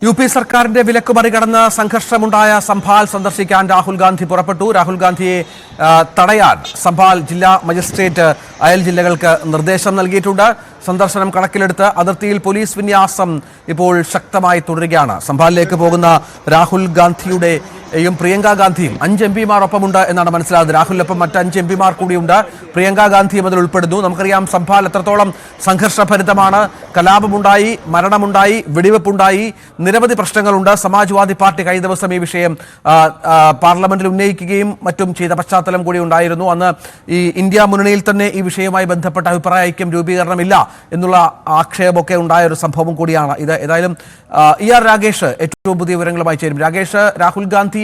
UP സർക്കാരിന്റെ വിലക്ക് മറികടന്ന് സംഘർഷമുണ്ടായ സംഭാൽ സന്ദർശിക്കാൻ രാഹുൽ ഗാന്ധി പുറപ്പെട്ടു. രാഹുൽ ഗാന്ധിയെ തടയാൻ സംഭാൽ ജില്ലാ മജിസ്ട്രേറ്റ് അയൽ ജില്ലകൾക്ക് നിർദ്ദേശം നൽകിയിട്ടുണ്ട്. സന്ദർശനം കണക്കിലെടുത്ത് അതിർത്തിയിൽ പോലീസ് വിന്യാസം ഇപ്പോൾ ശക്തമായി തുടരുകയാണ്. സംഭാലിലേക്ക് പോകുന്ന രാഹുൽ ഗാന്ധിയുടെയും പ്രിയങ്ക ഗാന്ധിയും 5 എംപിമാർ ഒപ്പമുണ്ട് എന്നാണ് മനസ്സിലാകുന്നത്. രാഹുലിനൊപ്പം മറ്റ് 5 എംപിമാർ കൂടിയുണ്ട്. പ്രിയങ്ക ഗാന്ധിയും അതിൽ ഉൾപ്പെടുന്നു. നമുക്കറിയാം സംഭാൽ എത്രത്തോളം സംഘർഷഭരിതമാണ്. കലാപമുണ്ടായി, മരണമുണ്ടായി, വെടിവെപ്പുണ്ടായി, നിരവധി പ്രശ്നങ്ങളുണ്ട്. സമാജ്വാദി പാർട്ടി കഴിഞ്ഞ ദിവസം ഈ വിഷയം പാർലമെന്റിൽ ഉന്നയിക്കുകയും മറ്റും ചെയ്ത പശ്ചാത്തലം കൂടി ഉണ്ടായിരുന്നു. അന്ന് ഈ ഇന്ത്യ മുന്നണിയിൽ തന്നെ ഈ വിഷയവുമായി ബന്ധപ്പെട്ട അഭിപ്രായ ഐക്യം രൂപീകരണമില്ല എന്നുള്ള ആക്ഷേപമൊക്കെ ഉണ്ടായ ഒരു സംഭവം കൂടിയാണ് ഇത്. ഏതായാലും ER രാഗേഷ് ഏറ്റവും പുതിയ വിവരങ്ങളുമായി ചേരും. രാഗേഷ്, രാഹുൽ ഗാന്ധിയെ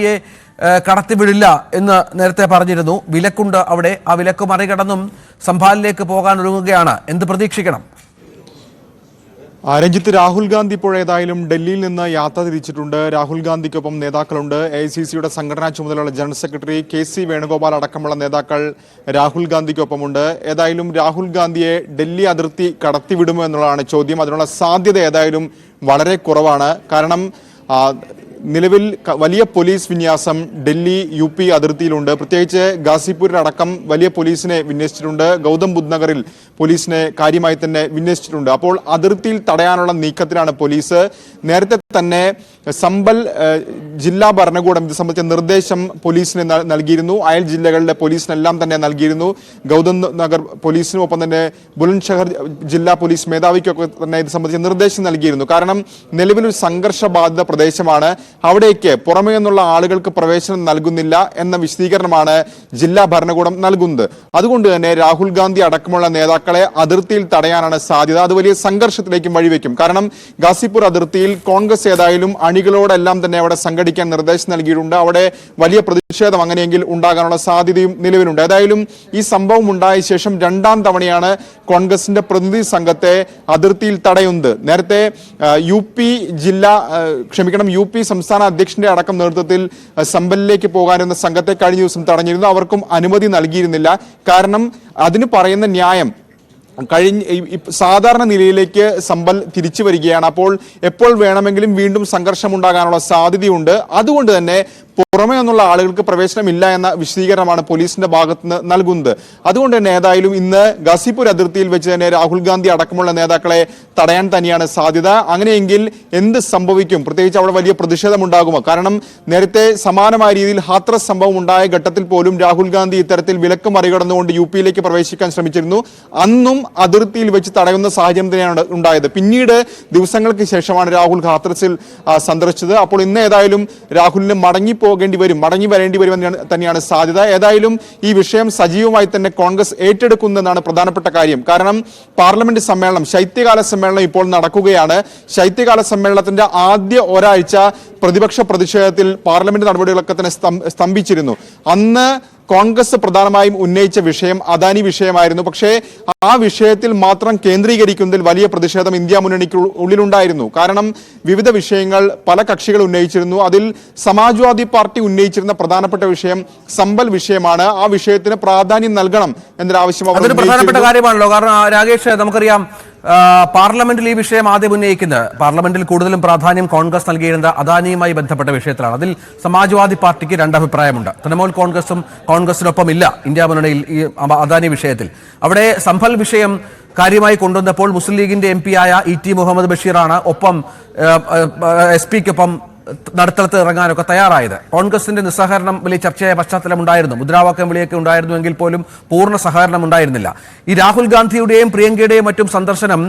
കടത്തിവിടില്ല എന്ന് നേരത്തെ പറഞ്ഞിരുന്നു. വിലക്കുണ്ട് അവിടെ. ആ വിലക്ക് മറികടന്നും സംഭാലിലേക്ക് പോകാൻ ഒരുങ്ങുകയാണ്. എന്ത് പ്രതീക്ഷിക്കണം? രഞ്ജിത്ത്, രാഹുൽ ഗാന്ധി ഇപ്പോൾ ഏതായാലും ഡൽഹിയിൽ നിന്ന് യാത്ര തിരിച്ചിട്ടുണ്ട്. രാഹുൽ ഗാന്ധിക്കൊപ്പം നേതാക്കളുണ്ട്. AICCയുടെ സംഘടനാ ചുമതലയുള്ള ജനറൽ സെക്രട്ടറി KC വേണുഗോപാൽ അടക്കമുള്ള നേതാക്കൾ രാഹുൽ ഗാന്ധിക്കൊപ്പമുണ്ട്. ഏതായാലും രാഹുൽ ഗാന്ധിയെ ഡൽഹി അതിർത്തി കടത്തിവിടുമോ എന്നുള്ളതാണ് ചോദ്യം. അതിനുള്ള സാധ്യത ഏതായാലും വളരെ കുറവാണ്. കാരണം നിലവിൽ വലിയ പോലീസ് വിന്യാസം ഡൽഹി UP അതിർത്തിയിലുണ്ട്. പ്രത്യേകിച്ച് ഗാസിപൂരിലടക്കം വലിയ പോലീസിനെ വിന്യസിച്ചിട്ടുണ്ട്. ഗൗതം ബുദ്ധ് നഗറിൽ പോലീസിനെ കാര്യമായി തന്നെ വിന്യസിച്ചിട്ടുണ്ട്. അപ്പോൾ അതിർത്തിയിൽ തടയാനുള്ള നീക്കത്തിലാണ് പോലീസ്. നേരത്തെ തന്നെ സംബൽ ജില്ലാ ഭരണകൂടം ഇത് സംബന്ധിച്ച നിർദ്ദേശം പോലീസിന് നൽകിയിരുന്നു. അയൽ ജില്ലകളിലെ പോലീസിനെല്ലാം തന്നെ നൽകിയിരുന്നു. ഗൗതം നഗർ പോലീസിനും ഒപ്പം തന്നെ ബുലന്ദ്ഷഹർ ജില്ലാ പോലീസ് മേധാവിക്കൊക്കെ തന്നെ ഇത് സംബന്ധിച്ച നിർദ്ദേശം നൽകിയിരുന്നു. കാരണം നിലവിലൊരു സംഘർഷബാധിത പ്രദേശമാണ്. അവിടേക്ക് പുറമേ നിന്നുള്ള ആളുകൾക്ക് പ്രവേശനം നൽകുന്നില്ല എന്ന വിശദീകരണമാണ് ജില്ലാ ഭരണകൂടം നൽകുന്നത്. അതുകൊണ്ട് തന്നെ രാഹുൽ ഗാന്ധി അടക്കമുള്ള നേതാക്കളെ അതിർത്തിയിൽ തടയാനാണ് സാധ്യത. അത് വലിയ സംഘർഷത്തിലേക്കും വഴിവെക്കും. കാരണം ഗാസിപൂർ അതിർത്തിയിൽ കോൺഗ്രസ് ഏതായാലും അണികളോടെല്ലാം തന്നെ അവിടെ സംഘടിക്കാൻ നിർദ്ദേശം നൽകിയിട്ടുണ്ട്. അവിടെ വലിയ പ്രതിഷേധം അങ്ങനെയെങ്കിൽ ഉണ്ടാകാനുള്ള സാധ്യതയും നിലവിലുണ്ട്. ഏതായാലും ഈ സംഭവം ഉണ്ടായ ശേഷം 2ാം തവണയാണ് കോൺഗ്രസിന്റെ പ്രതിനിധി സംഘത്തെ അതിർത്തിയിൽ തടയുന്നത്. നേരത്തെ UP സംസ്ഥാന അധ്യക്ഷന്റെ അടക്കം നേതൃത്വത്തിൽ സംബലിലേക്ക് പോകാനെന്ന സംഘത്തെ കഴിഞ്ഞ ദിവസം തടഞ്ഞിരുന്നു. അവർക്കും അനുമതി നൽകിയിരുന്നില്ല. കാരണം അതിന് പറയുന്ന ന്യായം സാധാരണ നിലയിലേക്ക് സംബൽ തിരിച്ചു വരികയാണ്. അപ്പോൾ എപ്പോൾ വേണമെങ്കിലും വീണ്ടും സംഘർഷം ഉണ്ടാകാനുള്ള സാധ്യതയുണ്ട്. അതുകൊണ്ട് തന്നെ പുറമേ നിന്നുള്ള ആളുകൾക്ക് പ്രവേശനമില്ല എന്ന വിശദീകരണമാണ് പോലീസിന്റെ ഭാഗത്ത് നിന്ന് നൽകുന്നത്. അതുകൊണ്ട് തന്നെ ഏതായാലും ഇന്ന് ഗാസിപൂർ അതിർത്തിയിൽ വെച്ച് തന്നെ രാഹുൽ ഗാന്ധി അടക്കമുള്ള നേതാക്കളെ തടയാൻ തന്നെയാണ് സാധ്യത. അങ്ങനെയെങ്കിൽ എന്ത് സംഭവിക്കും? പ്രത്യേകിച്ച് അവിടെ വലിയ പ്രതിഷേധം ഉണ്ടാകുമോ? കാരണം നേരത്തെ സമാനമായ രീതിയിൽ ഹാത്രസ് സംഭവം ഉണ്ടായ ഘട്ടത്തിൽ പോലും രാഹുൽ ഗാന്ധി ഇത്തരത്തിൽ വിലക്ക് മറികടന്നുകൊണ്ട് UPയിലേക്ക് പ്രവേശിക്കാൻ ശ്രമിച്ചിരുന്നു. അന്നും അതിർത്തിയിൽ വെച്ച് തടയുന്ന സാഹചര്യം തന്നെയാണ് ഉണ്ടായത്. പിന്നീട് ദിവസങ്ങൾക്ക് ശേഷമാണ് രാഹുൽ ഹാത്രസിൽ സന്ദർശിച്ചത്. അപ്പോൾ ഇന്ന് ഏതായാലും രാഹുലിന് മടങ്ങി വരേണ്ടി വരുമെന്ന് തന്നെയാണ് സാധ്യത. ഏതായാലും ഈ വിഷയം സജീവമായി തന്നെ കോൺഗ്രസ് ഏറ്റെടുക്കുന്നതെന്നാണ് പ്രധാനപ്പെട്ട കാര്യം. കാരണം പാർലമെന്റ് സമ്മേളനം, ശൈത്യകാല സമ്മേളനം ഇപ്പോൾ നടക്കുകയാണ്. ശൈത്യകാല സമ്മേളനത്തിന്റെ ആദ്യ ഒരാഴ്ച പ്രതിപക്ഷ പ്രതിഷേധത്തിൽ പാർലമെന്റ് നടപടികളൊക്കെ തന്നെ സ്തംഭിച്ചിരുന്നു. അന്ന് കോൺഗ്രസ് പ്രധാനമായും ഉന്നയിച്ച വിഷയം അദാനി വിഷയമായിരുന്നു. പക്ഷേ ആ വിഷയത്തിൽ മാത്രം കേന്ദ്രീകരിക്കുന്നതിൽ വലിയ പ്രതിഷേധം ഇന്ത്യ മുന്നണിക്ക് ഉള്ളിലുണ്ടായിരുന്നു. കാരണം വിവിധ വിഷയങ്ങൾ പല കക്ഷികൾ ഉന്നയിച്ചിരുന്നു. അതിൽ സമാജ്വാദി പാർട്ടി ഉന്നയിച്ചിരുന്ന പ്രധാനപ്പെട്ട വിഷയം സംബൽ വിഷയമാണ്. ആ വിഷയത്തിന് പ്രാധാന്യം നൽകണം എന്നൊരാവശ്യം പ്രധാനപ്പെട്ട കാര്യമാണല്ലോ. കാരണം രാകേഷ്, നമുക്കറിയാം പാർലമെന്റിൽ ഈ വിഷയം ആദ്യം ഉന്നയിക്കുന്നത്, പാർലമെന്റിൽ കൂടുതലും പ്രാധാന്യം കോൺഗ്രസ് നൽകിയിരുന്നത് അദാനിയുമായി ബന്ധപ്പെട്ട വിഷയത്തിലാണ്. അതിൽ സമാജ്വാദി പാർട്ടിക്ക് 2 അഭിപ്രായമുണ്ട്. തൃണമൂൽ കോൺഗ്രസിനൊപ്പം ഇല്ല ഇന്ത്യ മുന്നണിയിൽ ഈ അദാനി വിഷയത്തിൽ. അവിടെ സംഭൽ വിഷയം കാര്യമായി കൊണ്ടുവന്നപ്പോൾ മുസ്ലിം ലീഗിന്റെ MP ആയ ET മുഹമ്മദ് ബഷീറാണ് ഒപ്പം SP-ക്കൊപ്പം നടുത്തളത്ത് ഇറങ്ങാനൊക്കെ തയ്യാറായത്. കോൺഗ്രസിന്റെ നിസ്സഹകരണം വലിയ ചർച്ചയായ പശ്ചാത്തലം ഉണ്ടായിരുന്നു. മുദ്രാവാക്യം വിളിയൊക്കെ ഉണ്ടായിരുന്നുവെങ്കിൽ പോലും പൂർണ്ണ സഹകരണം ഉണ്ടായിരുന്നില്ല. ഈ രാഹുൽ ഗാന്ധിയുടെയും പ്രിയങ്കയുടെയും മറ്റും സന്ദർശനം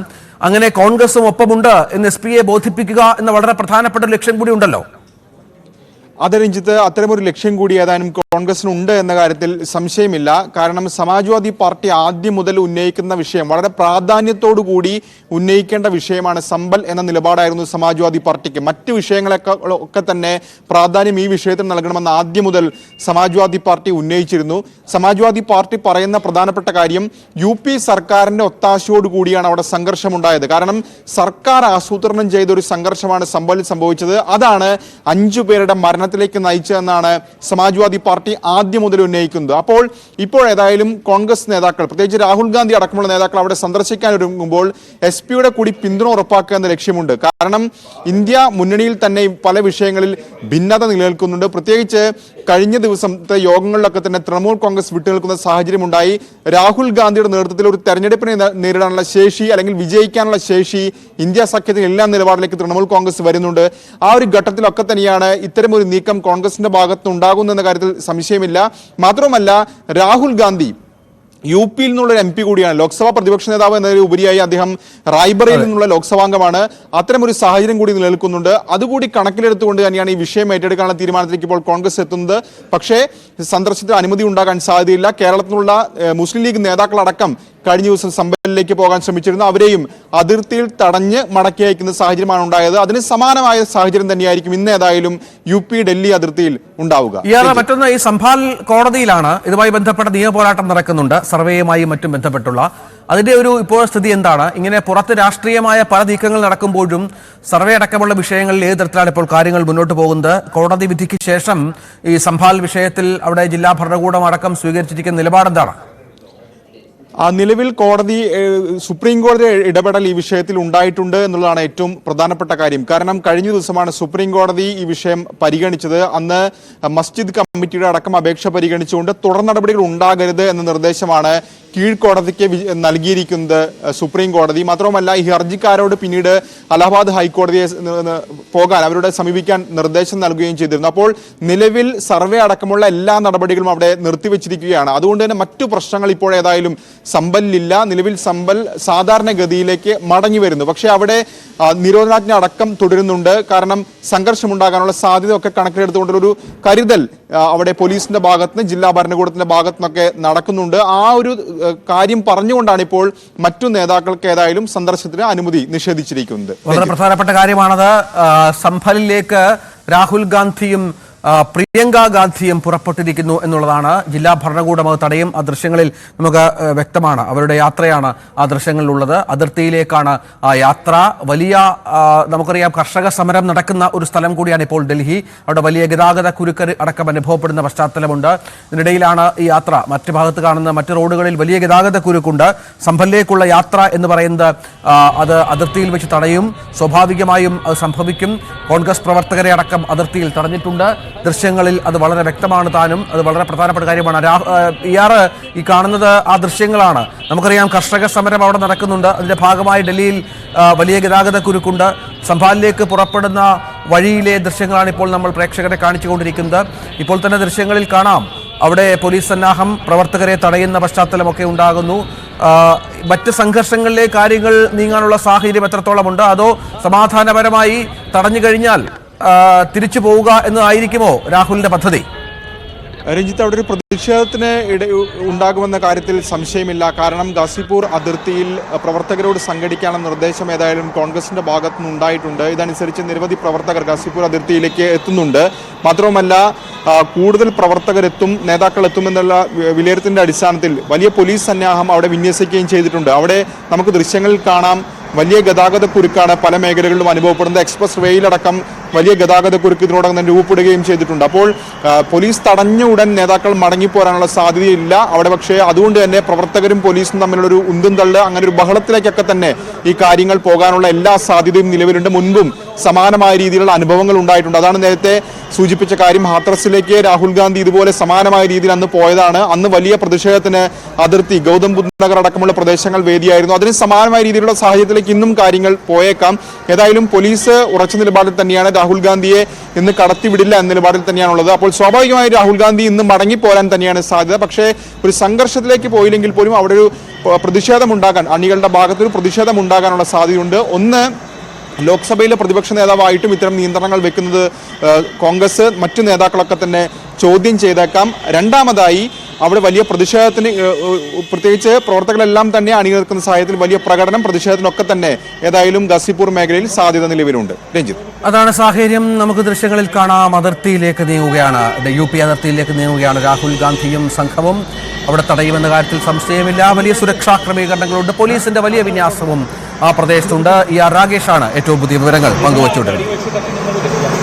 അങ്ങനെ കോൺഗ്രസും ഒപ്പമുണ്ട് എന്ന് SP-യെ ബോധിപ്പിക്കുക എന്ന വളരെ പ്രധാനപ്പെട്ട ലക്ഷ്യം കൂടി ഉണ്ടല്ലോ. അതെ രഞ്ജിത്ത്, അത്തരമൊരു ലക്ഷ്യം കൂടി ഏതാനും കോൺഗ്രസിനുണ്ട് എന്ന കാര്യത്തിൽ സംശയമില്ല. കാരണം സമാജ്വാദി പാർട്ടി ആദ്യം മുതൽ ഉന്നയിക്കുന്ന വിഷയം, വളരെ പ്രാധാന്യത്തോടു കൂടി ഉന്നയിക്കേണ്ട വിഷയമാണ് സംബൽ എന്ന നിലപാടായിരുന്നു സമാജ്വാദി പാർട്ടിക്ക്. മറ്റ് വിഷയങ്ങളൊക്കെ തന്നെ പ്രാധാന്യം ഈ വിഷയത്തിൽ നൽകണമെന്ന് ആദ്യം മുതൽ സമാജ്വാദി പാർട്ടി ഉന്നയിച്ചിരുന്നു. സമാജ്വാദി പാർട്ടി പറയുന്ന പ്രധാനപ്പെട്ട കാര്യം UP സർക്കാരിന്റെ ഒത്താശയോടുകൂടിയാണ് അവിടെ സംഘർഷമുണ്ടായത്. കാരണം സർക്കാർ ആസൂത്രണം ചെയ്ത ഒരു സംഘർഷമാണ് സംബലിൽ സംഭവിച്ചത്. അതാണ് 5 പേരുടെ മരണത്തിലേക്ക് നയിച്ചതെന്നാണ് സമാജ്വാദി പാർട്ടി ആദ്യം മുതൽ ഉന്നയിക്കുന്നത്. അപ്പോൾ ഇപ്പോൾ ഏതായാലും കോൺഗ്രസ് നേതാക്കൾ, പ്രത്യേകിച്ച് രാഹുൽ ഗാന്ധി അടക്കമുള്ള നേതാക്കൾ അവിടെ സന്ദർശിക്കാൻ ഒരുങ്ങുമ്പോൾ SP-യുടെ കൂടി പിന്തുണ ഉറപ്പാക്കുക എന്ന ലക്ഷ്യമുണ്ട്. കാരണം ഇന്ത്യ മുന്നണിയിൽ തന്നെ പല വിഷയങ്ങളിൽ ഭിന്നത നിലനിൽക്കുന്നുണ്ട്. പ്രത്യേകിച്ച് കഴിഞ്ഞ ദിവസത്തെ യോഗങ്ങളിലൊക്കെ തന്നെ തൃണമൂൽ കോൺഗ്രസ് വിട്ടുനിൽക്കുന്ന സാഹചര്യമുണ്ടായി. രാഹുൽ ഗാന്ധിയുടെ നേതൃത്വത്തിൽ ഒരു തെരഞ്ഞെടുപ്പിനെ നേരിടാനുള്ള ശേഷി അല്ലെങ്കിൽ വിജയിക്കാനുള്ള ശേഷി ഇന്ത്യ സഖ്യത്തിന് എല്ലാ നിലപാടിലേക്ക് തൃണമൂൽ കോൺഗ്രസ് വരുന്നുണ്ട്. ആ ഒരു ഘട്ടത്തിലൊക്കെ തന്നെയാണ് ഇത്തരമൊരു നീക്കം കോൺഗ്രസിന്റെ ഭാഗത്ത് ഉണ്ടാകുന്നെന്ന കാര്യത്തിൽ സംശയമില്ല. മാത്രമല്ല രാഹുൽ ഗാന്ധി UP യിൽ നിന്നുള്ള MP കൂടിയാണ്. ലോക്സഭാ പ്രതിപക്ഷ നേതാവ് എന്നതിൽ ഉപരിയായി അദ്ദേഹം റായ്ബറയിൽ നിന്നുള്ള ലോക്സഭാംഗമാണ്. അത്തരമൊരു സാഹചര്യം കൂടി നിലനിൽക്കുന്നുണ്ട്. അതുകൂടി കണക്കിലെടുത്തുകൊണ്ട് തന്നെയാണ് ഈ വിഷയം ഏറ്റെടുക്കാനുള്ള തീരുമാനത്തിലേക്ക് ഇപ്പോൾ കോൺഗ്രസ് എത്തുന്നത്. പക്ഷേ സന്ദർശനത്തിന് അനുമതി ഉണ്ടാകാൻ സാധ്യതയില്ല. കേരളത്തിലുള്ള മുസ്ലിം ലീഗ് നേതാക്കളടക്കം കഴിഞ്ഞ ദിവസം സമ്പലിലേക്ക് പോകാൻ ശ്രമിച്ചിരുന്നു. അവരെയും അതിർത്തിയിൽ തടഞ്ഞ് മടക്കി അയക്കുന്ന സാഹചര്യമാണ് ഉണ്ടായത്. അതിന് സമാനമായ സാഹചര്യം തന്നെയായിരിക്കും ഇന്ന് ഏതായാലും UP ഡൽഹി അതിർത്തിയിൽ ഉണ്ടാവുക. മറ്റൊന്ന്, ഈ സംഭാൽ കോടതിയിലാണ് ഇതുമായി ബന്ധപ്പെട്ട നിയമപോരാട്ടം നടക്കുന്നുണ്ട്, സർവേയുമായി മറ്റും ബന്ധപ്പെട്ടുള്ള. അതിന്റെ ഒരു ഇപ്പോൾ സ്ഥിതി എന്താണ്? ഇങ്ങനെ പുറത്ത് രാഷ്ട്രീയമായ പല നീക്കങ്ങൾ നടക്കുമ്പോഴും സർവേ അടക്കമുള്ള വിഷയങ്ങളിൽ ഏത് തരത്തിലാണ് ഇപ്പോൾ കാര്യങ്ങൾ മുന്നോട്ട് പോകുന്നത്? കോടതി വിധിക്ക് ശേഷം ഈ സംഭാൽ വിഷയത്തിൽ അവിടെ ജില്ലാ ഭരണകൂടം അടക്കം സ്വീകരിച്ചിരിക്കുന്ന നിലപാടെന്താണ്? നിലവിൽ സുപ്രീം കോടതി ഇടപെടൽ ഈ വിഷയത്തിൽ ഉണ്ടായിട്ടുണ്ട് എന്നുള്ളതാണ് ഏറ്റവും പ്രധാനപ്പെട്ട കാര്യം. കാരണം കഴിഞ്ഞ ദിവസമാണ് സുപ്രീം കോടതി ഈ വിഷയം പരിഗണിച്ചത്. അന്ന് മസ്ജിദ് കമ്മിറ്റിയുടെ അടക്കം അപേക്ഷ പരിഗണിച്ചുകൊണ്ട് തുടർ നടപടികൾ ഉണ്ടാകരുത് എന്ന നിർദ്ദേശമാണ് കീഴ്ക്കോടതിക്ക് നൽകിയിരിക്കുന്നത് സുപ്രീം കോടതി. മാത്രവുമല്ല, ഈ ഹർജിക്കാരോട് പിന്നീട് അലഹാബാദ് ഹൈക്കോടതിയെ പോകാൻ അവരുടെ സമീപിക്കാൻ നിർദ്ദേശം നൽകുകയും ചെയ്തിരുന്നു. അപ്പോൾ നിലവിൽ സർവേ അടക്കമുള്ള എല്ലാ നടപടികളും അവിടെ നിർത്തിവെച്ചിരിക്കുകയാണ്. അതുകൊണ്ട് തന്നെ മറ്റു പ്രശ്നങ്ങൾ ഇപ്പോൾ ഏതായാലും സമ്പലിലില്ല. നിലവിൽ സമ്പൽ സാധാരണഗതിയിലേക്ക് മടങ്ങി വരുന്നു. പക്ഷേ അവിടെ നിരോധനാജ്ഞ അടക്കം തുടരുന്നുണ്ട്. കാരണം സംഘർഷമുണ്ടാകാനുള്ള സാധ്യതയൊക്കെ കണക്കിലെടുത്തുകൊണ്ടൊരു കരുതൽ അവിടെ പോലീസിന്റെ ഭാഗത്തുനിന്ന് ജില്ലാ ഭരണകൂടത്തിന്റെ ഭാഗത്തുനിന്നൊക്കെ നടക്കുന്നുണ്ട്. ആ ഒരു കാര്യം പറഞ്ഞുകൊണ്ടാണ് ഇപ്പോൾ മറ്റു നേതാക്കൾക്ക് ഏതായാലും സന്ദർശനത്തിന് അനുമതി നിഷേധിച്ചിരിക്കുന്നത്. വളരെ പ്രധാനപ്പെട്ട കാര്യമാണത്. സംഭലിലേക്ക് രാഹുൽ ഗാന്ധിയും പ്രിയങ്ക ഗാന്ധിയും പുറപ്പെട്ടിരിക്കുന്നു എന്നുള്ളതാണ്. ജില്ലാ ഭരണകൂടം അത് തടയും. ആ ദൃശ്യങ്ങളിൽ നമുക്ക് വ്യക്തമാണ്. അവരുടെ യാത്രയാണ് ആ ദൃശ്യങ്ങളിലുള്ളത്. അതിർത്തിയിലേക്കാണ് ആ യാത്ര. വലിയ നമുക്കറിയാം, കർഷക സമരം നടക്കുന്ന ഒരു സ്ഥലം കൂടിയാണ് ഇപ്പോൾ ഡൽഹി. അവിടെ വലിയ ഗതാഗത കുരുക്ക് അടക്കം അനുഭവപ്പെടുന്ന പശ്ചാത്തലമുണ്ട്. ഇതിനിടയിലാണ് ഈ യാത്ര. മറ്റു ഭാഗത്ത് കാണുന്ന മറ്റ് റോഡുകളിൽ വലിയ ഗതാഗത കുരുക്കുണ്ട്. സംഭലിലേക്കുള്ള യാത്ര എന്ന് പറയുന്നത് അത് അതിർത്തിയിൽ വെച്ച് തടയും. സ്വാഭാവികമായും അത് സംഭവിക്കും. കോൺഗ്രസ് പ്രവർത്തകരെ അടക്കം അതിർത്തിയിൽ തടഞ്ഞിട്ടുണ്ട്. ദൃശ്യങ്ങളിൽ അത് വളരെ വ്യക്തമാണ് താനും. അത് വളരെ പ്രധാനപ്പെട്ട കാര്യമാണ്. ഈ കാണുന്നത് ആ ദൃശ്യങ്ങളാണ്. നമുക്കറിയാം, കർഷക സമരം അവിടെ നടക്കുന്നുണ്ട്. അതിന്റെ ഭാഗമായി ഡൽഹിയിൽ വലിയ ഗതാഗത കുരുക്കുണ്ട്. സംഭാലിലേക്ക് പുറപ്പെടുന്ന വഴിയിലെ ദൃശ്യങ്ങളാണ് ഇപ്പോൾ നമ്മൾ പ്രേക്ഷകരെ കാണിച്ചുകൊണ്ടിരിക്കുന്നത്. ഇപ്പോൾ തന്നെ ദൃശ്യങ്ങളിൽ കാണാം അവിടെ പോലീസ് സന്നാഹം, പ്രവർത്തകരെ തടയുന്ന പശ്ചാത്തലമൊക്കെ ഉണ്ടാകുന്നു. മറ്റ് സംഘർഷങ്ങളിലെ കാര്യങ്ങൾ നീങ്ങാനുള്ള സാഹചര്യം എത്രത്തോളമുണ്ട്? അതോ സമാധാനപരമായി തടഞ്ഞു കഴിഞ്ഞാൽ തിരിച്ചു പോവുക എന്നതായിരിക്കുമോ രാഹുലിന്റെ പദ്ധതി? രഞ്ജിത്ത്, അവിടെ ഒരു പ്രതിഷേധത്തിന് ഉണ്ടാകുമെന്ന കാര്യത്തിൽ സംശയമില്ല. കാരണം ഗാസിപൂർ അതിർത്തിയിൽ പ്രവർത്തകരോട് സംഘടിക്കാനുള്ള നിർദ്ദേശം ഏതായാലും കോൺഗ്രസിന്റെ ഭാഗത്തുനിന്ന് ഉണ്ടായിട്ടുണ്ട്. ഇതനുസരിച്ച് നിരവധി പ്രവർത്തകർ ഗാസിപൂർ അതിർത്തിയിലേക്ക് എത്തുന്നുണ്ട്. മാത്രവുമല്ല, കൂടുതൽ പ്രവർത്തകരെത്തും, നേതാക്കൾ എത്തുമെന്നുള്ള വിലയിരുത്തലിന്റെ അടിസ്ഥാനത്തിൽ വലിയ പോലീസ് സന്നാഹം അവിടെ വിന്യസിക്കുകയും ചെയ്തിട്ടുണ്ട്. അവിടെ നമുക്ക് ദൃശ്യങ്ങളിൽ കാണാം, വലിയ ഗതാഗത കുരുക്കാണ് പല മേഖലകളിലും അനുഭവപ്പെടുന്നത്. എക്സ്പ്രസ് വേയിലടക്കം വലിയ ഗതാഗത കുരുക്ക് ഇതിനോടകം തന്നെ രൂപപ്പെടുകയും ചെയ്തിട്ടുണ്ട്. അപ്പോൾ പോലീസ് തടഞ്ഞ ഉടൻ നേതാക്കൾ മടങ്ങിപ്പോരാനുള്ള സാധ്യതയില്ല അവിടെ. പക്ഷേ അതുകൊണ്ട് തന്നെ പ്രവർത്തകരും പോലീസും തമ്മിലുള്ളൊരു ഉന്തും തള്ള്, അങ്ങനെ ഒരു ബഹളത്തിലേക്കൊക്കെ തന്നെ ഈ കാര്യങ്ങൾ പോകാനുള്ള എല്ലാ സാധ്യതയും നിലവിലുണ്ട്. മുൻപും സമാനമായ രീതിയിലുള്ള അനുഭവങ്ങൾ ഉണ്ടായിട്ടുണ്ട്. അതാണ് നേരത്തെ സൂചിപ്പിച്ച കാര്യം. ഹാത്രസിലേക്ക് രാഹുൽ ഗാന്ധി ഇതുപോലെ സമാനമായ രീതിയിൽ അന്ന് പോയതാണ്. അന്ന് വലിയ പ്രതിഷേധത്തിന് അതിർത്തി, ഗൗതം ബുദ്ധ നഗർ അടക്കമുള്ള പ്രദേശങ്ങൾ വേദിയായിരുന്നു. അതിന് സമാനമായ രീതിയിലുള്ള സാഹചര്യത്തിലേക്ക് ഇന്നും കാര്യങ്ങൾ പോയേക്കാം. ഏതായാലും പോലീസ് ഉറച്ച നിലപാടിൽ തന്നെയാണ്. രാഹുൽ ഗാന്ധിയെ ഇന്ന് കടത്തിവിടില്ല എന്ന നിലപാടിൽ തന്നെയാണുള്ളത്. അപ്പോൾ സ്വാഭാവികമായി രാഹുൽ ഗാന്ധി ഇന്ന് മടങ്ങിപ്പോരാൻ തന്നെയാണ് സാധ്യത. പക്ഷേ ഒരു സംഘർഷത്തിലേക്ക് പോയില്ലെങ്കിൽ പോലും അവിടെ ഒരു പ്രതിഷേധമുണ്ടാകാൻ, അണികളുടെ ഭാഗത്തൊരു പ്രതിഷേധമുണ്ടാകാനുള്ള സാധ്യതയുണ്ട്. ഒന്ന്, ലോക്സഭയിലെ പ്രതിപക്ഷ നേതാവായിട്ടും ഇത്തരം നിയന്ത്രണങ്ങൾ വെക്കുന്നത് കോൺഗ്രസ് മറ്റു നേതാക്കളൊക്കെ തന്നെ ചോദ്യം ചെയ്തേക്കാം. രണ്ടാമതായി, അവിടെ വലിയ പ്രതിഷേധത്തിന്, പ്രത്യേകിച്ച് പ്രവർത്തകരെല്ലാം തന്നെ അണിനിരക്കുന്ന സാഹചര്യത്തിൽ വലിയ പ്രകടനം, പ്രതിഷേധത്തിനൊക്കെ തന്നെ ഏതായാലും ഗാസിപൂർ മേഖലയിൽ സാധ്യത നിലവിലുണ്ട്. രഞ്ജിത്ത്, അതാണ് സാഹചര്യം. നമുക്ക് ദൃശ്യങ്ങളിൽ കാണാം. അതിർത്തിയിലേക്ക് നീങ്ങുകയാണ്, UP അതിർത്തിയിലേക്ക് നീങ്ങുകയാണ് രാഹുൽ ഗാന്ധിയും സംഘവും. അവിടെ തടയുമെന്ന കാര്യത്തിൽ സംശയമില്ല. വലിയ സുരക്ഷാ ക്രമീകരണങ്ങളുണ്ട്. പോലീസിന്റെ വലിയ വിന്യാസവും ആ പ്രദേശത്തുണ്ട്. രാകേഷാണ് ഏറ്റവും പുതിയ വിവരങ്ങൾ പങ്കുവച്ചുകൊണ്ടിരുന്നത്.